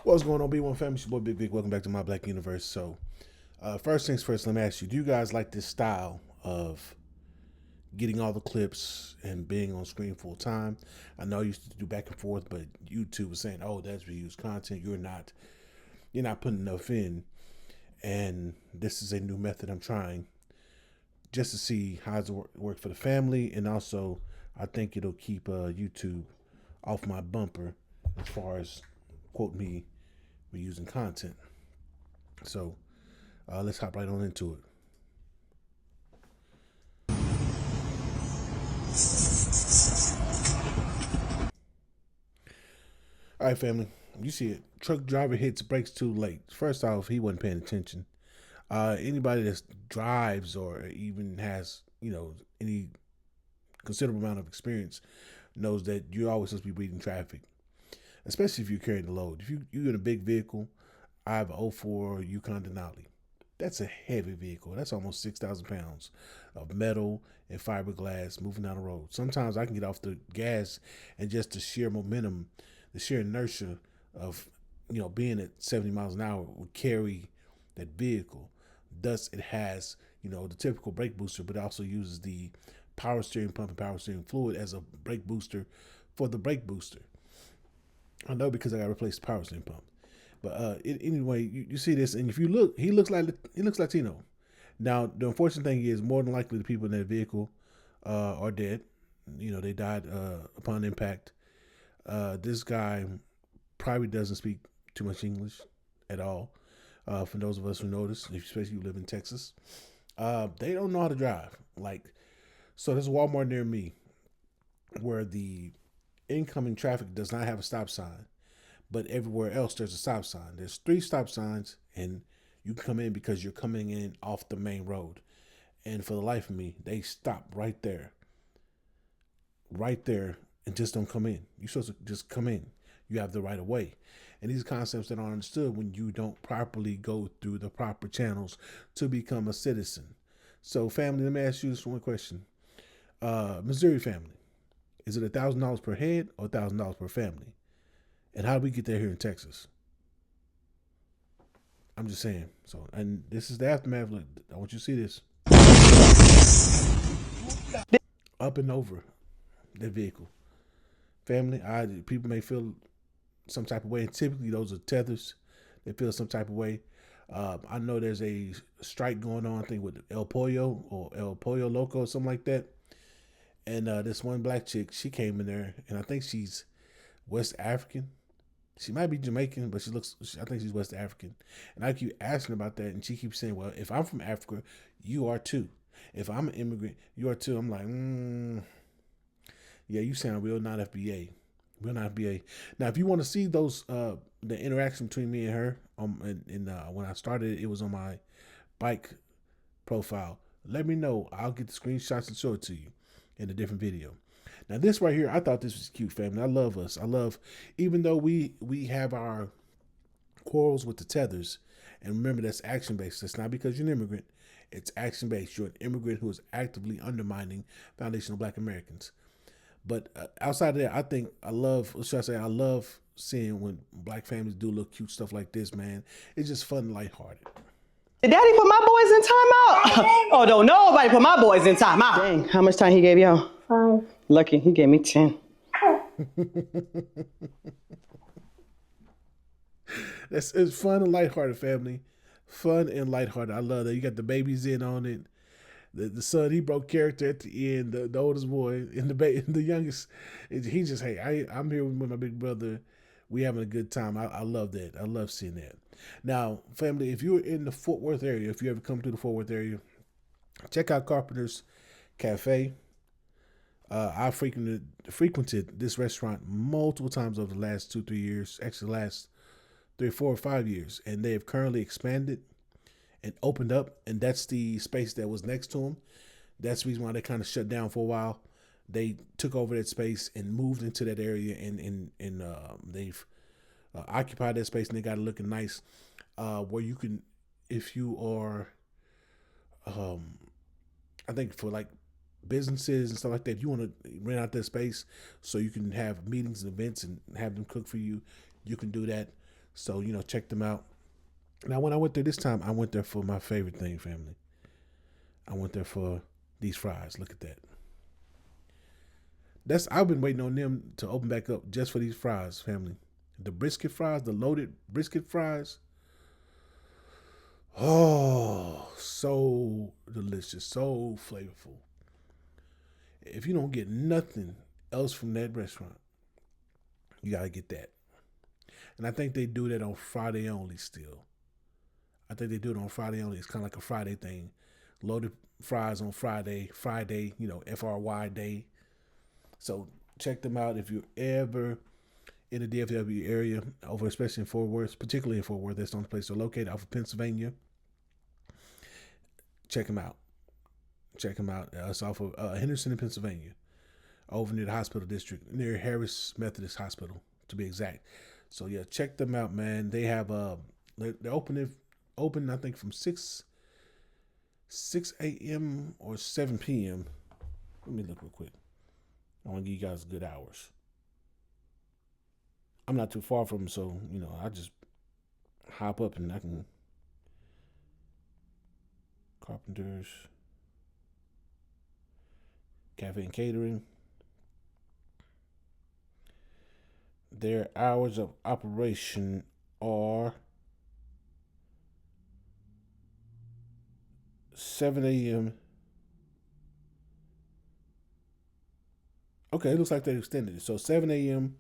What's going on, B1 family? It's your boy Big Big. Welcome back to My Black Universe. So, first things first, let me ask you: do you guys like this style of getting all the clips and being on screen full time? I know I used to do back and forth, but YouTube was saying, "Oh, that's reused content. You're not putting enough in." And this is a new method I'm trying just to see how it work for the family, and also I think it'll keep YouTube off my bumper as far as quote me reusing content. So let's hop right on into it. All right, family. You see it. Truck driver hits brakes too late. First off, he wasn't paying attention. Anybody that drives or even has, any considerable amount of experience knows that you're always supposed to be reading traffic, especially if you're carrying the load. If you're in a big vehicle, I have an '04 Yukon Denali. That's a heavy vehicle. That's almost 6,000 pounds of metal and fiberglass moving down the road. Sometimes I can get off the gas and just the sheer momentum, the sheer inertia of being at 70 miles an hour would carry that vehicle. Thus, it has the typical brake booster, but it also uses the power steering pump and power steering fluid as a brake booster for the brake booster. I know because I got to replace the power steering pump. But anyway, you see this, and if you look, he looks Latino. Now, the unfortunate thing is, more than likely, the people in that vehicle are dead. They died upon impact. This guy probably doesn't speak too much English at all. For those of us who notice, especially if you live in Texas, they don't know how to drive. So there's a Walmart near me where the incoming traffic does not have a stop sign, but everywhere else there's a stop sign. There's 3 stop signs, and you can come in because you're coming in off the main road. And for the life of me, they stop right there, and just don't come in. You're supposed to just come in. You have the right of way. And these concepts that aren't understood when you don't properly go through the proper channels to become a citizen. So, family, let me ask you this one question. Missouri family, is it $1,000 per head or $1,000 per family? And how do we get there here in Texas? I'm just saying. So, and this is the aftermath. Look, I want you to see this. Up and over the vehicle. Family, people may feel some type of way, and typically those are tethers. They feel some type of way. I know there's a strike going on, I think, with El Pollo or El Pollo Loco or something like that. And this one black chick, she came in there, and I think she's West African. She might be Jamaican, but I think she's West African. And I keep asking about that, and she keeps saying, well, if I'm from Africa, you are too. If I'm an immigrant, you are too. I'm like, yeah, you sound real not FBA. Real not FBA. Now, if you want to see those, the interaction between me and her, when I started, it was on my bike profile. Let me know. I'll get the screenshots and show it to you in a different video. Now, this right here, I thought this was cute, family. I love us. I love, even though we have our quarrels with the tethers, and remember, that's action based. That's not because you're an immigrant. It's action based. You're an immigrant who is actively undermining foundational Black Americans. But outside of that, I love, what should I say? I love seeing when Black families do little cute stuff like this, man. It's just fun and lighthearted. Did Daddy put my boys in timeout? Oh, don't nobody put my boys in timeout. Dang, how much time he gave y'all? 5. Lucky, he gave me 10. It's fun and lighthearted, family. Fun and lighthearted. I love that. You got the babies in on it. The son, he broke character at the end. The oldest boy and the youngest, he just, hey, I'm here with my big brother. We having a good time. I love that. I love seeing that. Now, family, if you're in the Fort Worth area, if you ever come to the Fort Worth area, check out Carpenters Cafe. I frequented this restaurant multiple times over the last 2-3 years. Actually, the last 3, 4, or 5 years, and they have currently expanded and opened up, and that's the space that was next to them. That's the reason why they kind of shut down for a while. They took over that space and moved into that area, and they've occupied that space, and they got it looking nice. Where you can, if you are, I think for like businesses and stuff like that, if you want to rent out that space so you can have meetings and events and have them cook for you, you can do that. So, check them out. Now, when I went there this time, I went there for my favorite thing, family. I went there for these fries. Look at that. I've been waiting on them to open back up just for these fries, family. The brisket fries, the loaded brisket fries. Oh, so delicious, so flavorful. If you don't get nothing else from that restaurant, you gotta get that. And I think they do that on Friday only still. I think they do it on Friday only. It's kind of like a Friday thing. Loaded fries on Friday, FRY day. So check them out if you're ever in the DFW area, over especially in Fort Worth, particularly in Fort Worth. That's the only place they're located, off of Pennsylvania. Check them out. Check them out. It's off of Henderson in Pennsylvania, over near the hospital district, near Harris Methodist Hospital, to be exact. So yeah, check them out, man. They have they're open I think from 6 a.m. or 7 p.m. Let me look real quick. I want to give you guys good hours. I'm not too far from them, so I just hop up and I can. Carpenters Cafe and Catering. Their hours of operation are 7 a.m. Okay, it looks like they extended it. So 7 a.m.,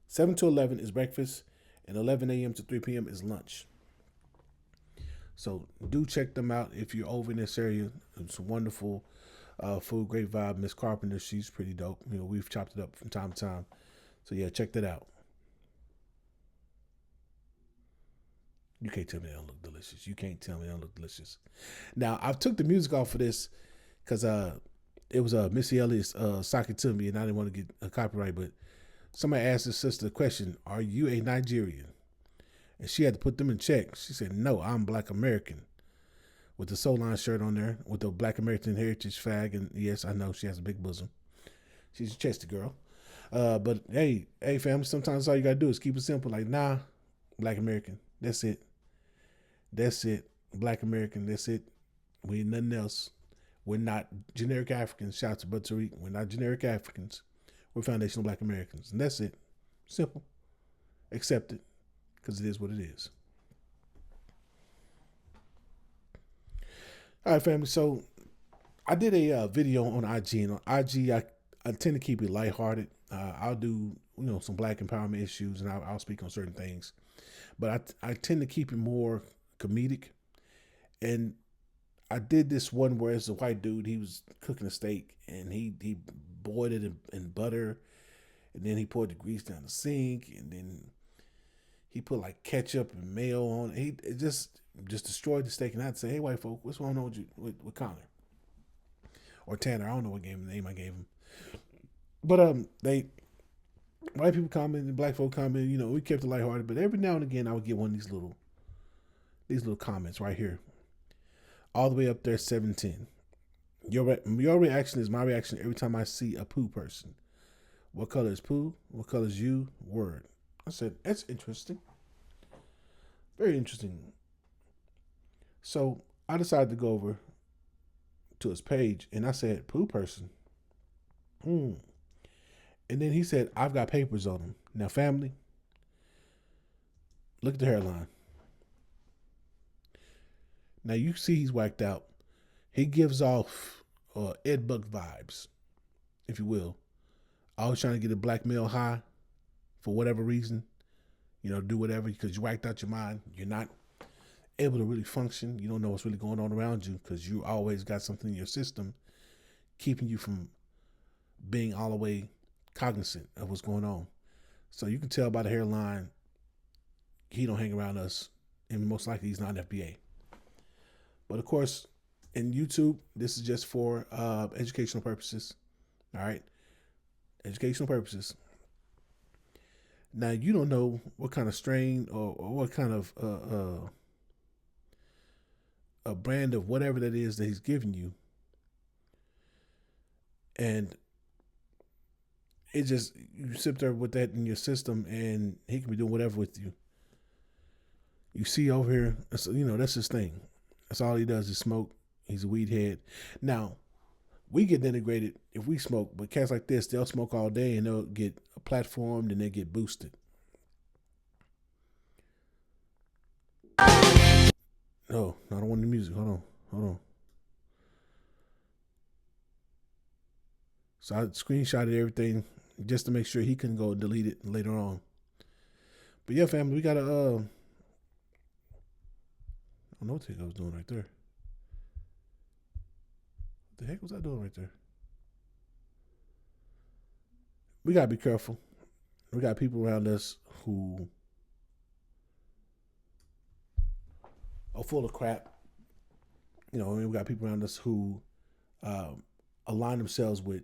7 to 11 is breakfast, and 11 a.m. to 3 p.m. is lunch. So do check them out if you're over in this area. It's wonderful food, great vibe. Miss Carpenter, she's pretty dope. We've chopped it up from time to time. So yeah, check that out. You can't tell me they don't look delicious. You can't tell me they don't look delicious. Now, I took the music off of this because it was Missy Elliott's Sock It To Me, and I didn't want to get a copyright, but somebody asked his sister the question, are you a Nigerian? And she had to put them in check. She said, no, I'm Black American. With the Soul Line shirt on there, with the Black American Heritage flag. And yes, I know she has a big bosom. She's a chesty girl. But hey, family, sometimes all you got to do is keep it simple. Like, nah, Black American. That's it. That's it. Black American. That's it. We ain't nothing else. We're not generic Africans. Shout out to Brother Tariq. We're not generic Africans. We're foundational Black Americans. And that's it. Simple. Accept it. Because it is what it is. All right, family. So I did a video on IG. And on IG, I tend to keep it lighthearted. I'll do some Black empowerment issues, and I'll speak on certain things. But I tend to keep it more comedic. And I did this one where it's a white dude. He was cooking a steak, and he boiled it in butter, and then he poured the grease down the sink, and then he put like ketchup and mayo on it. It just destroyed the steak. And I'd say, hey, white folk, what's going on with you, with Connor? Or Tanner. I don't know what name I gave him. But white people comment and black folk comment. We kept it lighthearted. But every now and again, I would get one of these little comments right here. All the way up there, 710. Your reaction is my reaction every time I see a poo person. What color is poo? What color is you? Word. I said, that's interesting. Very interesting. So I decided to go over to his page and I said, poo person. And then he said, I've got papers on him. Now, family, look at the hairline. Now, you see he's whacked out. He gives off Ed Buck vibes, if you will. Always trying to get a black male high for whatever reason. Do whatever because you whacked out your mind. You're not able to really function. You don't know what's really going on around you because you always got something in your system keeping you from being all the way cognizant of what's going on. So you can tell by the hairline, he don't hang around us, and most likely he's not an FBA. But of course, in YouTube, this is just for educational purposes. All right, educational purposes. Now you don't know what kind of strain or what kind of a brand of whatever that is that he's giving you, and it just you sit there with that in your system, and he can be doing whatever with you. You see over here, that's his thing. That's all he does is smoke. He's a weed head. Now, we get denigrated if we smoke, but cats like this, they'll smoke all day and they'll get platformed and they get boosted. No, I don't want the music. Hold on. So I screenshotted everything just to make sure he couldn't go and delete it later on. But yeah, family, we gotta. I don't know what the heck I was doing right there. What the heck was I doing right there? We gotta be careful. We got people around us who are full of crap. We got people around us who align themselves with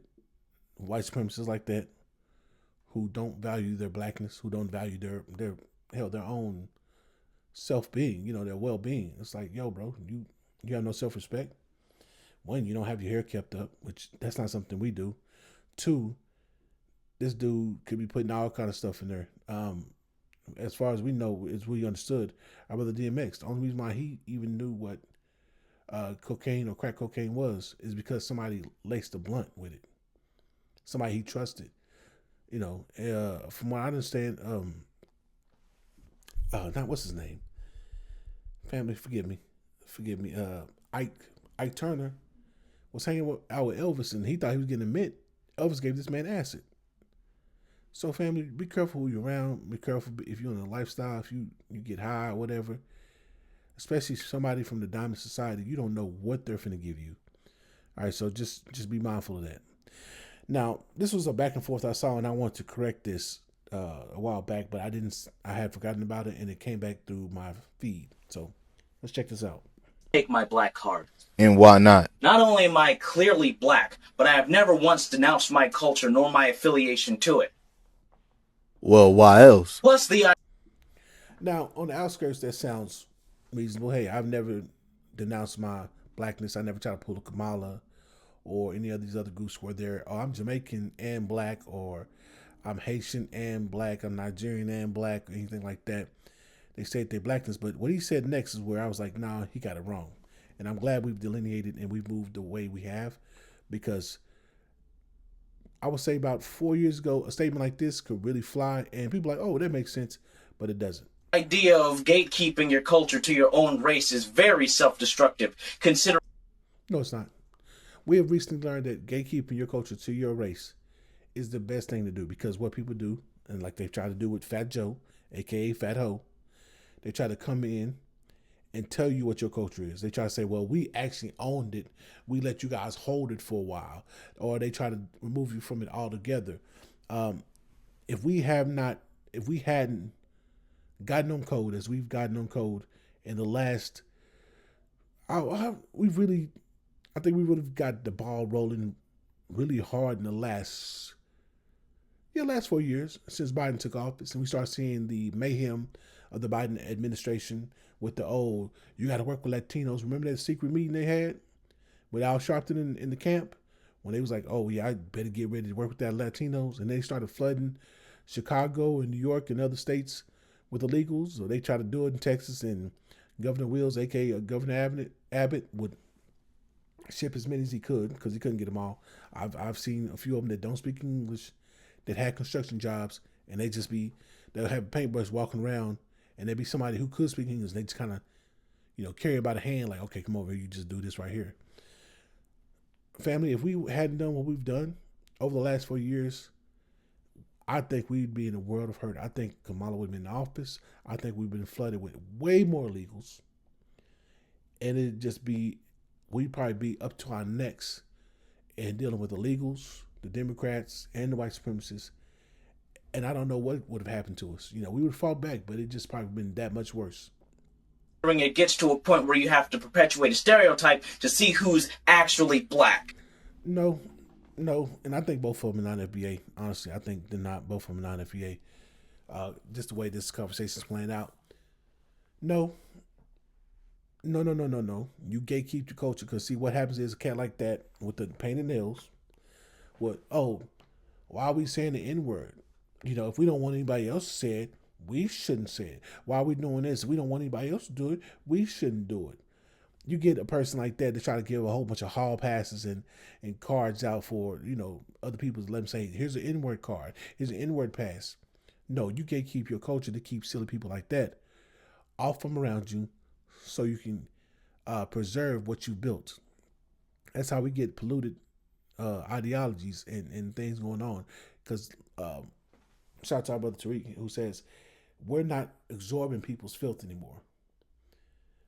white supremacists like that, who don't value their blackness, who don't value their own self being, their well being. It's like, yo, bro, you have no self respect. One, you don't have your hair kept up, which that's not something we do. Two, this dude could be putting all kind of stuff in there. As far as we know, it's really understood. Our brother DMX, the only reason why he even knew what cocaine or crack cocaine was is because somebody laced a blunt with it. Somebody he trusted. From what I understand, not what's his name? Family, forgive me. Ike Turner was hanging out with Elvis and he thought he was getting a mint. Elvis gave this man acid. So family, be careful who you're around. Be careful if you're in a lifestyle, if you get high or whatever. Especially somebody from the Diamond Society, you don't know what they're finna give you. All right, so just be mindful of that. Now, this was a back and forth I saw, and I wanted to correct this a while back, but I had forgotten about it, and it came back through my feed. So let's check this out. Take my black card. And why not? Not only am I clearly black, but I have never once denounced my culture nor my affiliation to it. Well, why else? Plus Now, on the outskirts, that sounds reasonable. Hey, I've never denounced my blackness. I never tried to pull a Kamala or any of these other groups where I'm Jamaican and black, or I'm Haitian and black, I'm Nigerian and black, or anything like that. They say their blackness, but what he said next is where I was like, nah, he got it wrong. And I'm glad we've delineated and we've moved the way we have, because I would say about 4 years ago, a statement like this could really fly, and people are like, oh, that makes sense, but it doesn't. Idea of gatekeeping your culture to your own race is very self-destructive. No, it's not. We have recently learned that gatekeeping your culture to your race is the best thing to do, because what people do, and like they try to do with Fat Joe, aka Fat Ho, they try to come in and tell you what your culture is. They try to say, well, we actually owned it. We let you guys hold it for a while. Or they try to remove you from it altogether. If we hadn't gotten on code as we've gotten on code in the last, I think we would have got the ball rolling really hard in the last 4 years since Biden took office, and we start seeing the mayhem of the Biden administration with you got to work with Latinos. Remember that secret meeting they had with Al Sharpton in the camp when they was like, oh yeah, I better get ready to work with that Latinos, and they started flooding Chicago and New York and other states with illegals. So they tried to do it in Texas, and Governor Wills, aka Governor Abbott, would ship as many as he could because he couldn't get them all. I've seen a few of them that don't speak English that had construction jobs, and they'll have a paintbrush walking around, and there'd be somebody who could speak English, and they just kind of, carry it by the hand, like, okay, come over here, you just do this right here. Family, if we hadn't done what we've done over the last 4 years, I think we'd be in a world of hurt. I think Kamala would have been in office. I think we've been flooded with way more illegals, and we'd probably be up to our necks in dealing with illegals, the Democrats, and the white supremacists. And I don't know what would have happened to us. We would have fought back, but it just probably been that much worse. It gets to a point where you have to perpetuate a stereotype to see who's actually black. No, and I think both of them are non-FBA. Honestly, I think they're not. Both of them are non-FBA. Just the way this conversation is playing out. No. You gatekeep your culture, because see what happens is a cat like that with the painted nails. Why are we saying the N-word? If we don't want anybody else to say it, We shouldn't say it. Why are we doing this? We don't want anybody else to do it. We shouldn't do it. You get a person like that to try to give a whole bunch of hall passes and cards out for, other people to let them say, here's an N-word card. Here's an N-word pass. No, you gatekeep your culture to keep silly people like that off from around you so you can preserve what you built. That's how we get polluted ideologies and things going on. Because shout out to our brother Tariq, who says, we're not absorbing people's filth anymore.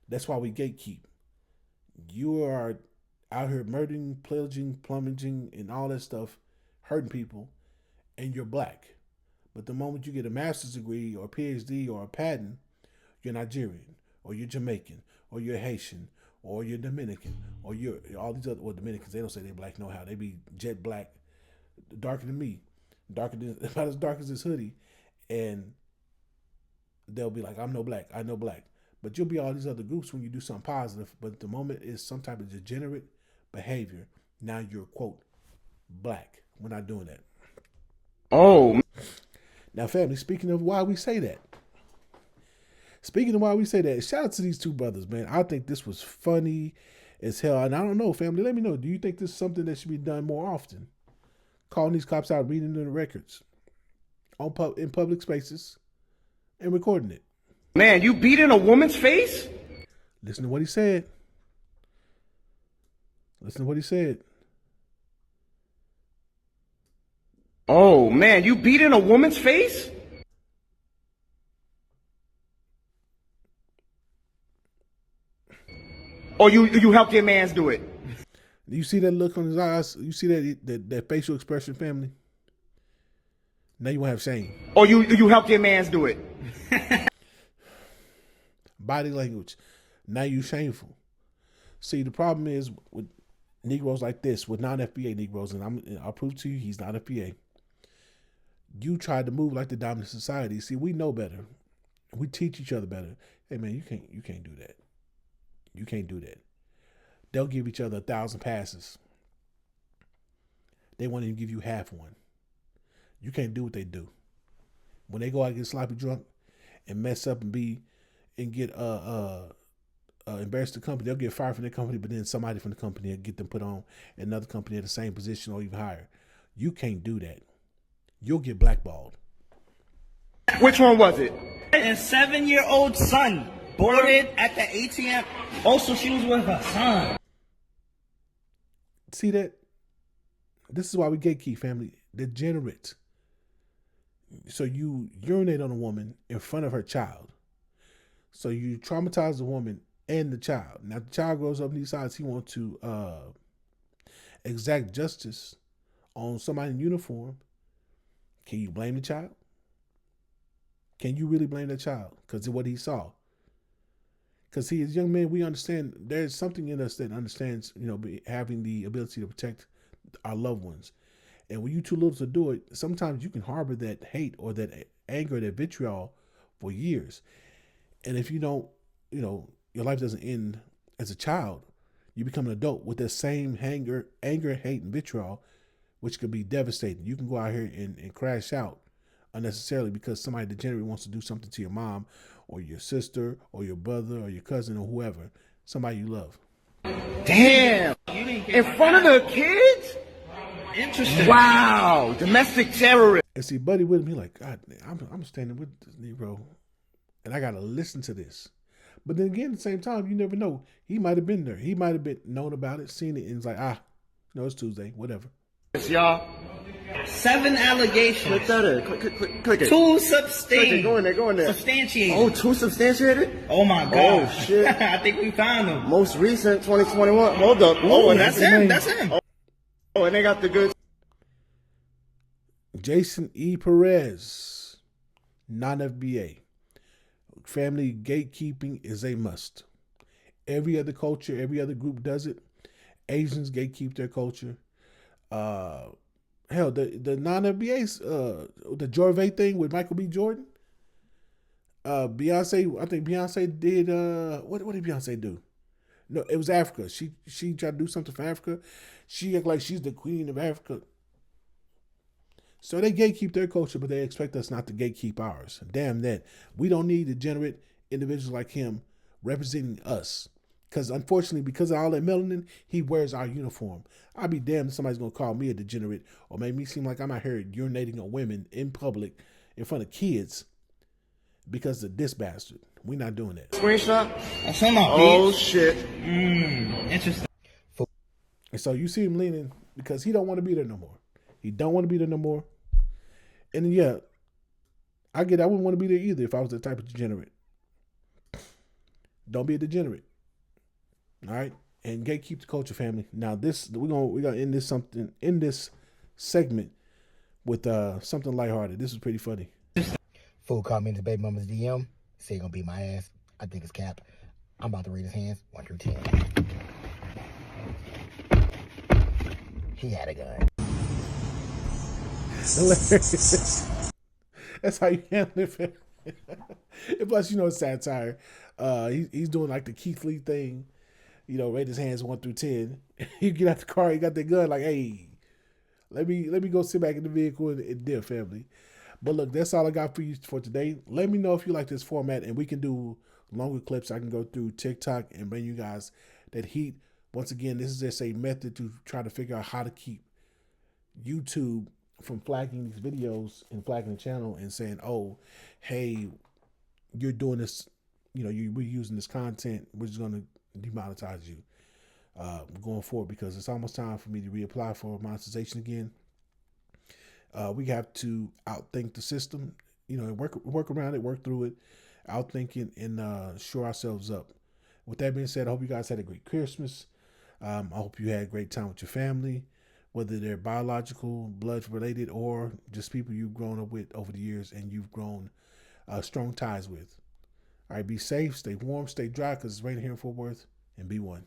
That's why we gatekeep. You are out here murdering, pillaging, plumaging, and all that stuff, hurting people, and you're black. But the moment you get a master's degree or a PhD or a patent, you're Nigerian, or you're Jamaican, or you're Haitian, or you're Dominican, or you're all these other, Dominicans, they don't say they're black no how. They be jet black, darker than me, about as dark as this hoodie, and they'll be like, I'm no black, I know black. But you'll be all these other groups when you do something positive. But the moment it's some type of degenerate behavior, now you're, quote, black. We're not doing that. Oh. Now, family, speaking of why we say that. Shout out to these two brothers, man. I think this was funny as hell. And I don't know, family, let me know. Do you think this is something that should be done more often? Calling these cops out, reading the records in public spaces and recording it. Man, you beat in a woman's face? Listen to what he said. Oh, man, you beat in a woman's face? Or you helped your mans do it? You see that look on his eyes? You see that facial expression, family? Now you won't have shame. Or you helped your mans do it? Body language. Now you shameful. See, the problem is with Negroes like this, with non-FBA Negroes, and I'll prove to you he's not FBA. You tried to move like the dominant society. See, we know better. We teach each other better. Hey man, you can't do that. You can't do that. They'll give each other 1,000 passes. They won't even give you half one. You can't do what they do. When they go out and get sloppy drunk and mess up and get embarrassed the company, they'll get fired from their company, but then somebody from the company will get them put on another company at the same position or even higher. You can't do that. You'll get blackballed. Which one was it? And 7-year-old son boarded at the ATM. Also, she was with her son. See that? This is why we gatekeep, family. Degenerate. So you urinate on a woman in front of her child. So you traumatize the woman and the child. Now the child grows up and decides he wants to exact justice on somebody in uniform. Can you blame the child? Can you really blame the child because of what he saw? Because he is young man, we understand there's something in us that understands, having the ability to protect our loved ones. And when you too little to do it, sometimes you can harbor that hate or that anger, that vitriol for years. And if you don't, your life doesn't end as a child, you become an adult with that same anger, hate, and vitriol, which could be devastating. You can go out here and crash out unnecessarily because somebody degenerate wants to do something to your mom or your sister or your brother or your cousin or whoever, somebody you love. Damn! In front of the kids? Interesting. Wow! Domestic terrorist. And see, Buddy with him, he like, God, I'm standing with this Negro, and I gotta listen to this. But then again, at the same time, you never know. He might have been there. He might have been known about it, seen it, and it's like, it's Tuesday, whatever. Yes, y'all. 7 allegations. Click that in. Click it. 2 substantiated. Go in there. Substantiated. Oh, 2 substantiated? Oh my God. Oh, shit. I think we found them. Most recent, 2021. Hold up. Oh, and that's him. Oh, and they got the good. Jason E. Perez, non-FBA. Family gatekeeping is a must. Every other culture, every other group does it. Asians gatekeep their culture. Hell, the non-FBA's, the Jorvay thing with Michael B. Jordan. Beyonce, I think Beyonce did, what did Beyonce do? No, it was Africa. She tried to do something for Africa. She act like she's the queen of Africa. So they gatekeep their culture, but they expect us not to gatekeep ours. Damn that. We don't need degenerate individuals like him representing us. Because unfortunately, because of all that melanin, he wears our uniform. I'll be damned if somebody's going to call me a degenerate or make me seem like I'm out here urinating on women in public in front of kids because of this bastard. We're not doing that. Screenshot. That's him out. Oh shit. Interesting. And so you see him leaning because he don't want to be there no more. He don't want to be there no more. And yeah, I get it. I wouldn't want to be there either if I was the type of degenerate. Don't be a degenerate. All right? And gatekeep the culture, family. Now this we're gonna end this segment with something lighthearted. This is pretty funny. Fool called me in his baby mama's DM. Say he gonna beat my ass. I think it's cap. I'm about to read his hands 1 through 10. He had a gun. Hilarious. That's how you handle it. And plus, it's satire. He's doing like the Keith Lee thing. Rate his hands 1 through 10. You get out the car, you got that gun, like, hey, let me go sit back in the vehicle and dip, family. But look, that's all I got for you for today. Let me know if you like this format, and we can do longer clips. I can go through TikTok and bring you guys that heat. Once again, this is just a method to try to figure out how to keep YouTube from flagging these videos and flagging the channel and saying, oh, hey, you're doing this, we're using this content, we're just going to demonetize you going forward, because it's almost time for me to reapply for monetization again. We have to outthink the system, and work around it, work through it, outthink it, and shore ourselves up. With that being said, I hope you guys had a great Christmas. I hope you had a great time with your family, whether they're biological, blood related, or just people you've grown up with over the years and you've grown strong ties with. All right, be safe, stay warm, stay dry, because it's raining here in Fort Worth, and be one.